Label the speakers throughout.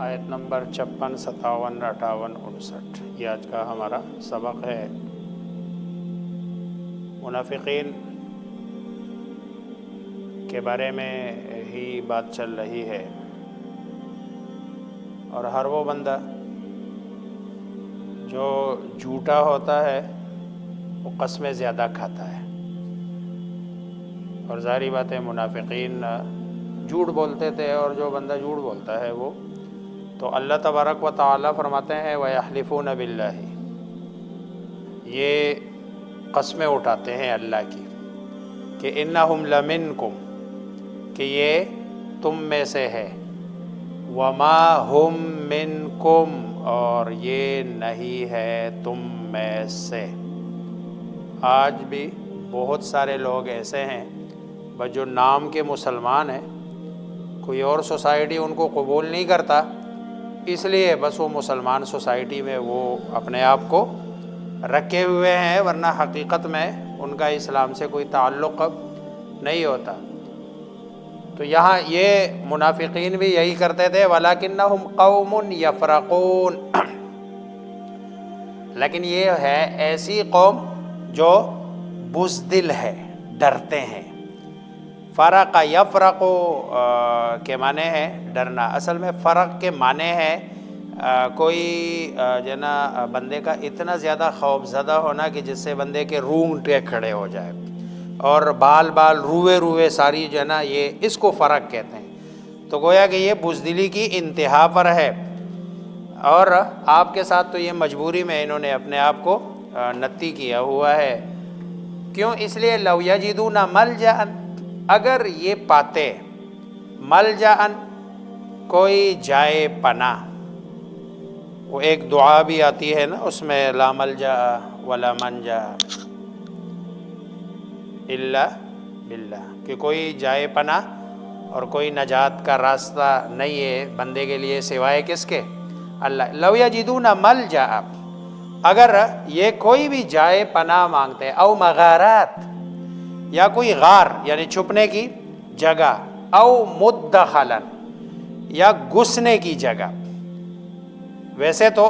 Speaker 1: آیت نمبر 56، 57، 58، 59 یہ آج کا ہمارا سبق ہے۔ منافقین کے بارے میں ہی بات چل رہی ہے، اور ہر وہ بندہ جو جھوٹا ہوتا ہے وہ قسمیں زیادہ کھاتا ہے، اور ظاہری بات ہے منافقین جھوٹ بولتے تھے، اور جو بندہ جھوٹ بولتا ہے وہ تو اللہ تبارک و تعالی فرماتے ہیں وَيَحْلِفُونَ بِاللَّهِ، یہ قسمیں اٹھاتے ہیں اللہ کی کہ اِنَّهُمْ لَمِنْكُمْ، کہ یہ تم میں سے ہے، وَمَا هُمْ مِنْكُمْ، اور یہ نہیں ہے تم میں سے۔ آج بھی بہت سارے لوگ ایسے ہیں بس جو نام کے مسلمان ہیں، کوئی اور سوسائٹی ان کو قبول نہیں کرتا، اس لیے بس وہ مسلمان سوسائٹی میں وہ اپنے آپ کو رکھے ہوئے ہیں، ورنہ حقیقت میں ان کا اسلام سے کوئی تعلق نہیں ہوتا۔ تو یہاں یہ منافقین بھی یہی کرتے تھے وَلَكِنَّهُمْ قَوْمٌ يَفْرَقُونَ، لیکن یہ ہے ایسی قوم جو بزدل ہے، ڈرتے ہیں۔ فرق یفرق کے معنی ہے ڈرنا، اصل میں فرق کے معنی ہے کوئی جو نا بندے کا اتنا زیادہ خوف زدہ ہونا کہ جس سے بندے کے رونگٹے کھڑے ہو جائے اور بال روئے روئے ساری جو ہے نا، یہ اس کو فرق کہتے ہیں۔ تو گویا کہ یہ بزدلی کی انتہا پر ہے، اور آپ کے ساتھ تو یہ مجبوری میں انہوں نے اپنے آپ کو نتی کیا ہوا ہے۔ کیوں؟ اس لیے لو یجدون ملجأ، اگر یہ پاتے ملجأ کوئی جائے پناہ، وہ ایک دعا بھی آتی ہے نا اس میں لا ملجأ ولا منجا الا باللہ، کہ کوئی جائے پناہ اور کوئی نجات کا راستہ نہیں ہے بندے کے لیے سوائے کس کے؟ اللہ۔ لو یجدون ملجأ، اگر یہ کوئی بھی جائے پناہ مانگتے ہیں، او مغارات، یا کوئی غار یعنی چھپنے کی جگہ، او مدخلا، یا گھسنے کی جگہ۔ ویسے تو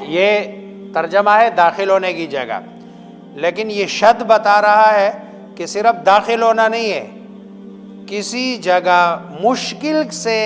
Speaker 1: یہ ترجمہ ہے داخل ہونے کی جگہ، لیکن یہ شد بتا رہا ہے کہ صرف داخل ہونا نہیں ہے، کسی جگہ مشکل سے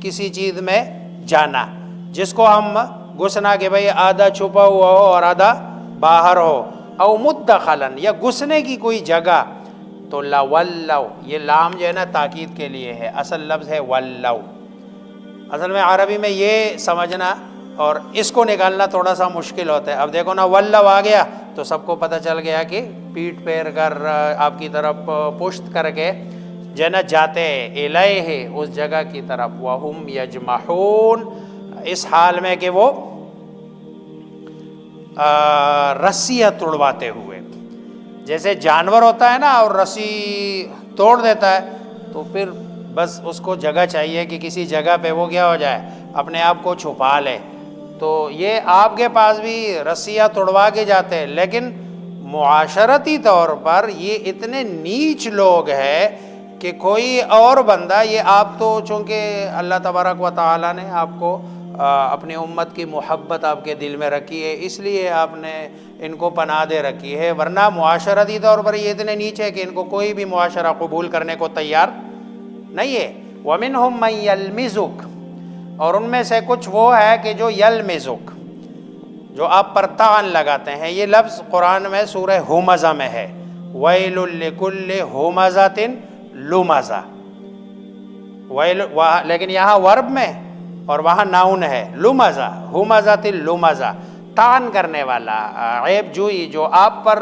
Speaker 1: کسی چیز میں جانا، جس کو ہم گھسنا کہ بھئی آدھا چھپا ہوا ہو اور آدھا باہر ہو، او مدخلا، یا گھسنے کی کوئی جگہ، تو لولوا، یہ لام جو ہے نا تاکید کے لیے ہے، اصل لفظ ہے ولو۔ اصل میں عربی میں یہ سمجھنا اور اس کو نکالنا تھوڑا سا مشکل ہوتا ہے۔ اب دیکھو نا ولو آ گیا تو سب کو پتہ چل گیا کہ پیٹ پیر کر آپ کی طرف پشت کر کے جو ہے نا جاتے الیہ، اس جگہ کی طرف، وہم یجمحون، اس حال میں کہ وہ رسیاں توڑواتے ہوئے، جیسے جانور ہوتا ہے نا اور رسی توڑ دیتا ہے تو پھر بس اس کو جگہ چاہیے کہ کسی جگہ پہ وہ کیا ہو جائے، اپنے آپ کو چھپا لے۔ تو یہ آپ کے پاس بھی رسیاں توڑوا کے جاتے ہیں، لیکن معاشرتی طور پر یہ اتنے نیچ لوگ ہیں کہ کوئی اور بندہ، یہ آپ تو چونکہ اللہ تبارک و تعالیٰ نے آپ کو اپنی امت کی محبت آپ کے دل میں رکھی ہے، اس لیے آپ نے ان کو پناہ دے رکھی ہے، ورنہ معاشرتی طور پر یہ اتنے نیچے کہ ان کو کوئی بھی معاشرہ قبول کرنے کو تیار نہیں ہے۔ وَمِنْهُمْ مَنْ يَلْمِزُكَ، اور ان میں سے کچھ وہ ہے کہ جو یلمزک، جو آپ پر طعن لگاتے ہیں۔ یہ لفظ قرآن میں سورہ ہمزہ میں ہے، وَيْلٌ لِكُلِّ ہُمَزَةٍ لُمَزَةٍ، لیکن یہاں ورب میں اور وہاں ناؤن ہے، لمزہ، ہمزۃ لمزہ، طعن کرنے والا، عیب جوئی، جو آپ پر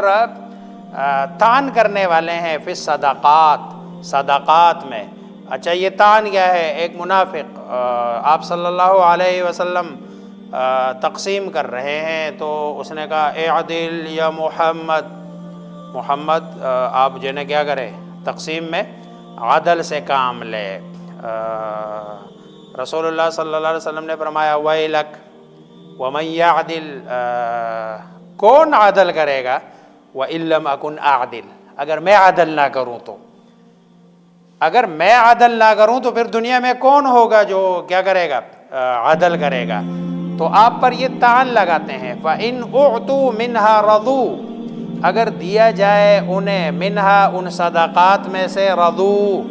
Speaker 1: طعن کرنے والے ہیں، فی الصدقات، صدقات میں۔ اچھا یہ طعن کیا ہے؟ ایک منافق آپ صلی اللہ علیہ وسلم تقسیم کر رہے ہیں تو اس نے کہا اعدل یا محمد، محمد آپ جو ہے کیا کرے، تقسیم میں عدل سے کام لے۔ رسول اللہ صلی اللہ علیہ وسلم نے فرمایا ویلک ومن یعدل، کون عدل کرے گا، وَإِن لَّمْ أَكُنْ أَعْدِلْ، اگر میں عدل نہ کروں تو۔ اگر میں عدل نہ کروں تو پھر دنیا میں کون ہوگا جو کیا کرے گا؟ عدل کرے گا۔ تو آپ پر یہ تعان لگاتے ہیں فَإِنْ أُعْطُوا مِنْهَا رَضُوا، اگر دیا جائے انہیں منہا ان صدقات میں سے رضو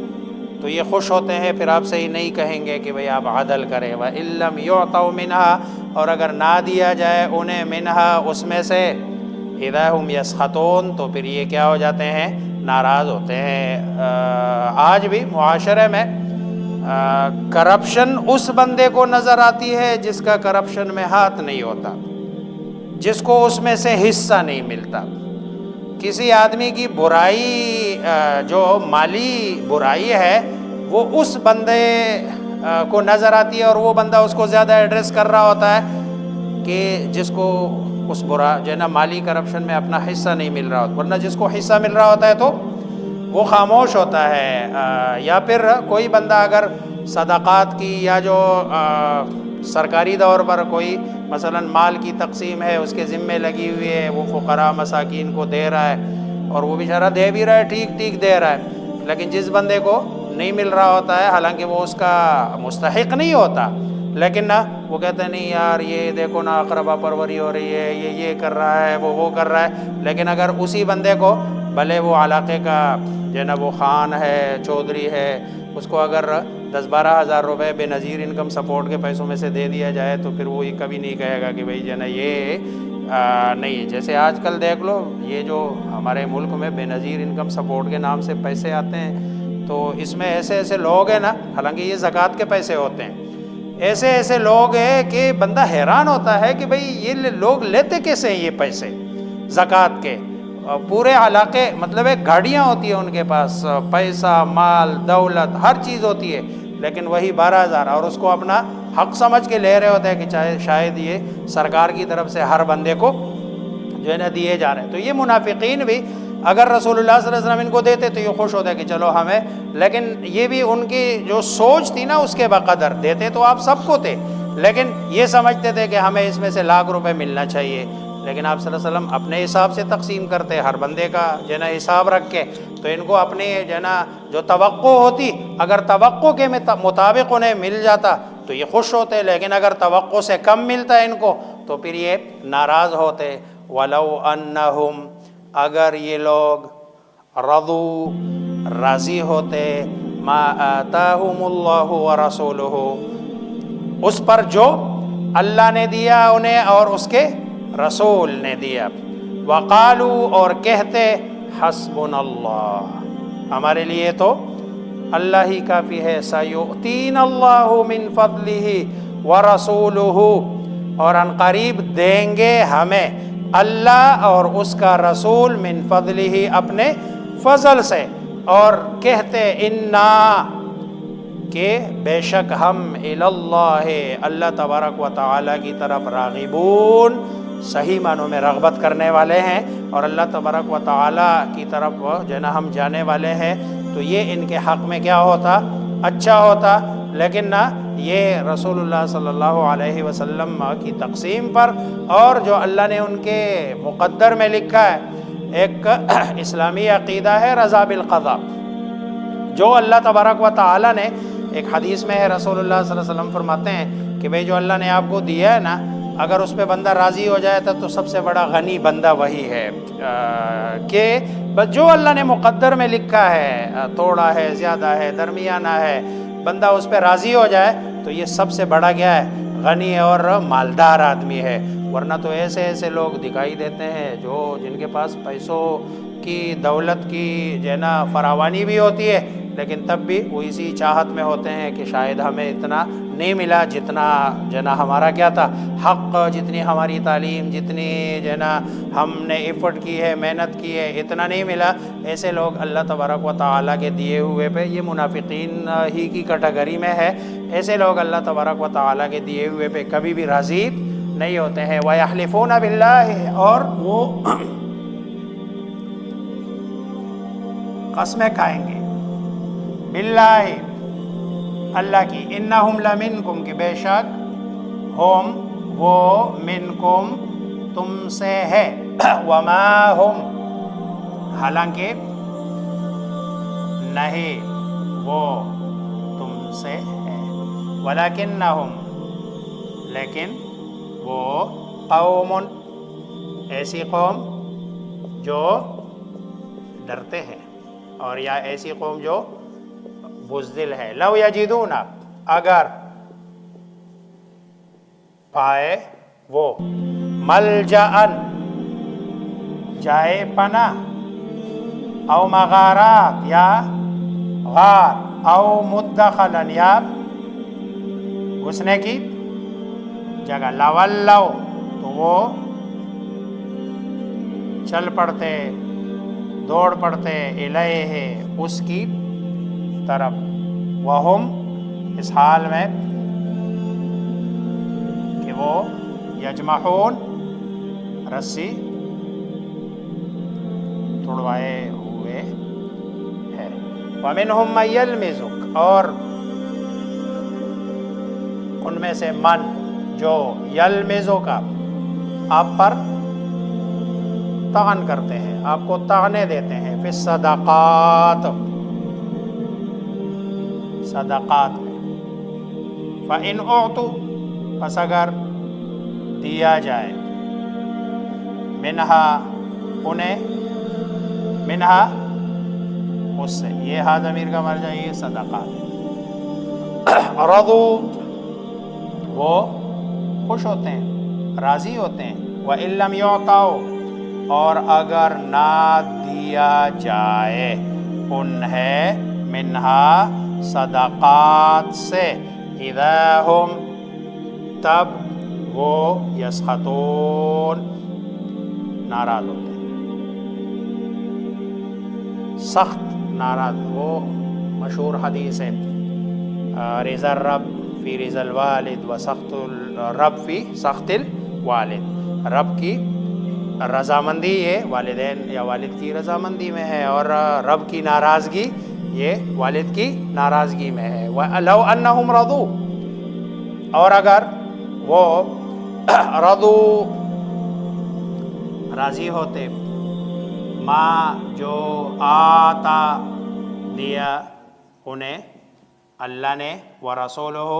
Speaker 1: تو یہ خوش ہوتے ہیں، پھر آپ سے ہی نہیں کہیں گے کہ بھئی آپ عدل کریں۔ وَإِن لَّمْ يُعْطَوْا مِنْهَا، اور اگر نہ دیا جائے انہیں منہا اس میں سے اِذَا هُمْ يَسْخَطُونَ، تو پھر یہ کیا ہو جاتے ہیں؟ ناراض ہوتے ہیں۔ آج بھی معاشرے میں کرپشن اس بندے کو نظر آتی ہے جس کا کرپشن میں ہاتھ نہیں ہوتا، جس کو اس میں سے حصہ نہیں ملتا۔ کسی آدمی کی برائی جو مالی برائی ہے وہ اس بندے کو نظر آتی ہے، اور وہ بندہ اس کو زیادہ ایڈریس کر رہا ہوتا ہے کہ جس کو اس برا جو ہے نا مالی کرپشن میں اپنا حصہ نہیں مل رہا ہوتا، ورنہ جس کو حصہ مل رہا ہوتا ہے تو وہ خاموش ہوتا ہے۔ یا پھر کوئی بندہ اگر صدقات کی یا جو سرکاری طور پر کوئی مثلا مال کی تقسیم ہے اس کے ذمے لگی ہوئی ہے، وہ فقراء مساکین کو دے رہا ہے اور وہ بیچارہ دے بھی رہا ہے، ٹھیک ٹھیک دے رہا ہے، لیکن جس بندے کو نہیں مل رہا ہوتا ہے حالانکہ وہ اس کا مستحق نہیں ہوتا، لیکن نا وہ کہتے ہیں نہیں یار یہ دیکھو نا اقربا پروری ہو رہی ہے، یہ کر رہا ہے، وہ کر رہا ہے، لیکن اگر اسی بندے کو بھلے وہ علاقے کا جو ہے نا وہ خان ہے، چودھری ہے، اس کو اگر 10-12 ہزار روپے بے نظیر انکم سپورٹ کے پیسوں میں سے دے دیا جائے تو پھر وہ کبھی نہیں کہے گا کہ بھئی جو ہے نا یہ نہیں۔ جیسے آج کل دیکھ لو یہ جو ہمارے ملک میں بے نظیر انکم سپورٹ کے نام سے پیسے آتے ہیں، تو اس میں ایسے ایسے لوگ ہیں نا، حالانکہ یہ زکوٰۃ کے پیسے ہوتے ہیں، ایسے ایسے لوگ ہیں کہ بندہ حیران ہوتا ہے کہ بھئی یہ لوگ لیتے کیسے ہیں یہ پیسے زکوٰۃ کے۔ پورے علاقے مطلب ہے گاڑیاں ہوتی ہیں ان کے پاس، پیسہ مال دولت ہر چیز ہوتی ہے، لیکن وہی 12,000 اور اس کو اپنا حق سمجھ کے لے رہے ہوتے ہیں کہ شاید یہ سرکار کی طرف سے ہر بندے کو جو ہے نا دیے جا رہے ہیں۔ تو یہ منافقین بھی اگر رسول اللہ صلی اللہ علیہ وسلم ان کو دیتے تو یہ خوش ہوتے کہ چلو ہمیں، لیکن یہ بھی ان کی جو سوچ تھی نا اس کے بقدر، دیتے تو آپ سب کو تھے لیکن یہ سمجھتے تھے کہ ہمیں اس میں سے لاکھ روپے ملنا چاہیے، لیکن آپ صلی اللہ علیہ وسلم اپنے حساب سے تقسیم کرتے، ہر بندے کا جو ہے نا حساب رکھ کے، تو ان کو اپنی جو ہے نا جو توقع ہوتی، اگر توقع کے مطابق انہیں مل جاتا تو یہ خوش ہوتے، لیکن اگر توقع سے کم ملتا ہے ان کو تو پھر یہ ناراض ہوتے۔ وَلَوْ أَنَّهُمْ، اگر یہ لوگ رضوا راضی ہوتے، مَا آتَاهُمُ اللَّهُ وَرَسُولُهُ اس پر جو اللہ نے دیا انہیں اور اس کے رسول نے دیا، وقالوا اور کہتے حسبنا اللہ ہمارے لیے تو اللہ ہی کافی ہے، سیؤتینا اللہ من فضلہ ورسولہ اور ان قریب دیں گے ہمیں اللہ اور اس کا رسول من فضلہ اپنے فضل سے، اور کہتے انا کہ بے شک ہم اللہ اللہ تبارک و تعالی کی طرف راغبون صحیح معنوں میں رغبت کرنے والے ہیں، اور اللہ تبارک و تعالی کی طرف جو ہے نا ہم جانے والے ہیں، تو یہ ان کے حق میں کیا ہوتا؟ اچھا ہوتا۔ لیکن نہ یہ رسول اللہ صلی اللہ علیہ وسلم کی تقسیم پر اور جو اللہ نے ان کے مقدر میں لکھا ہے، ایک اسلامی عقیدہ ہے رضا بالقضاء، جو اللہ تبارک و تعالی نے ایک حدیث میں ہے، رسول اللہ صلی اللہ علیہ وسلم فرماتے ہیں کہ بھئی جو اللہ نے آپ کو دیا ہے نا، اگر اس پہ بندہ راضی ہو جائے تو سب سے بڑا غنی بندہ وہی ہے، کہ بس جو اللہ نے مقدر میں لکھا ہے، تھوڑا ہے زیادہ ہے درمیانہ ہے، بندہ اس پہ راضی ہو جائے تو یہ سب سے بڑا کیا ہے؟ غنی اور مالدار آدمی ہے۔ ورنہ تو ایسے ایسے لوگ دکھائی دیتے ہیں جو جن کے پاس پیسوں کی دولت کی جو ہے نا فراوانی بھی ہوتی ہے، لیکن تب بھی وہ اسی چاہت میں ہوتے ہیں کہ شاید ہمیں اتنا نہیں ملا جتنا جو ہے نا ہمارا کیا تھا حق، جتنی ہماری تعلیم، جتنی جو ہے نا ہم نے ایفرٹ کی ہے، محنت کی ہے، اتنا نہیں ملا۔ ایسے لوگ اللہ تبارک و تعالیٰ کے دیے ہوئے پہ، یہ منافقین ہی کی کیٹیگری میں ہے، ایسے لوگ اللہ تبارک و تعالیٰ کے دیے ہوئے پہ کبھی بھی راضی نہیں ہوتے ہیں۔ وَيَحْلِفُونَ بِاللَّهِ اور وہ قسمیں کھائیں گے باللہ اللہ کی، انہم لمنکم کہ بے شک ہم وہ منکم تم سے ہے، وما ہم حالانکہ نہیں وہ تم سے ہے، وَلَكِنَّهُمْ لیکن وہ قوم ایسی قوم جو ڈرتے ہیں، اور یا ایسی قوم جو بزدل ہے، لو یجدون اگر پائے وہ ملجأن جائے پناہ، او مغارات یا غار، او مدخلاً یا گھسنے کی جگہ، لولو تو وہ چل پڑتے، دوڑ پڑتے، الیہ اس کی طرف، وہم اس حال میں کہ وہ یجمحون رسی توڑوائے ہوئے ہے، ومنہم من یلمزک اور ان میں سے من جو یلمزک آپ پر طعن کرتے ہیں، آپ کو طعنے دیتے ہیں، فی الصدقات صدقات میں، فَإِنْ أُعْطُوا پس اگر دیا جائے، منہا انہیں، منہا اس سے، یہ ہا ضمیر کا مرجع یہ صدقات ہے، رضو وہ خوش ہوتے ہیں، راضی ہوتے ہیں، وَإِن لَّمْ يُعْطَوْا اور اگر نہ دیا جائے انہیں، منہا صدقات سے، اذا ہم تب وہ یسخطون ناراض ہوتے ہیں، سخت ناراض، وہ مشہور حدیث ہے، رضا الرب فی رضا الوالد و سخط الرب فی سخط الوالد، رب کی رضامندی یہ والدین یا والد کی رضامندی میں ہے، اور رب کی ناراضگی یہ والد کی ناراضگی میں ہے، وَلَوْ أَنَّهُمْ رَضُوا اور اگر وہ رضو راضی ہوتے، ماں جو آتا دیا انہیں اللہ نے، ورسولہ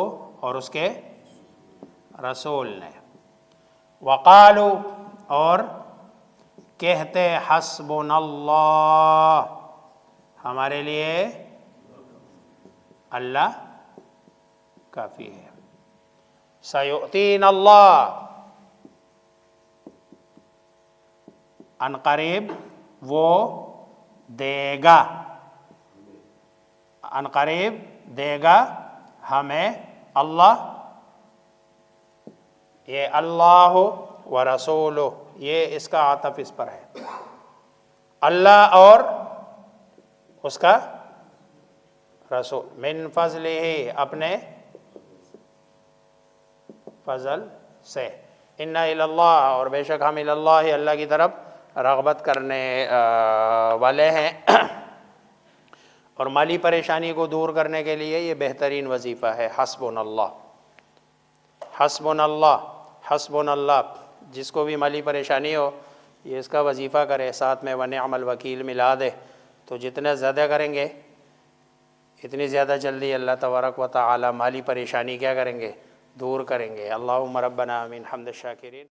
Speaker 1: اور اس کے رسول نے، وقالوا اور کہتے، حسبنا اللہ ہمارے لیے اللہ کافی ہے، سیؤتینا اللہ ان قریب وہ دے گا، ان قریب دے گا ہمیں اللہ، یہ اللہ و رسولہ یہ اس کا عطف اس پر ہے، اللہ اور اس کا رسول، من فضلہ اپنے فضل سے، ان الی اللہ اور بے شک ہم الی اللہ اللہ کی طرف رغبت کرنے والے ہیں، اور مالی پریشانی کو دور کرنے کے لیے یہ بہترین وظیفہ ہے، حسبنا اللہ، حسبنا اللہ، حسبنا اللہ، جس کو بھی مالی پریشانی ہو یہ اس کا وظیفہ کرے، ساتھ میں ونعم الوکیل ملا دے، تو جتنا زیادہ کریں گے اتنی زیادہ جلدی اللہ تبارک و تعالی مالی پریشانی کیا کریں گے، دور کریں گے۔ اللہم ربنا آمین، حمد الشاکرین۔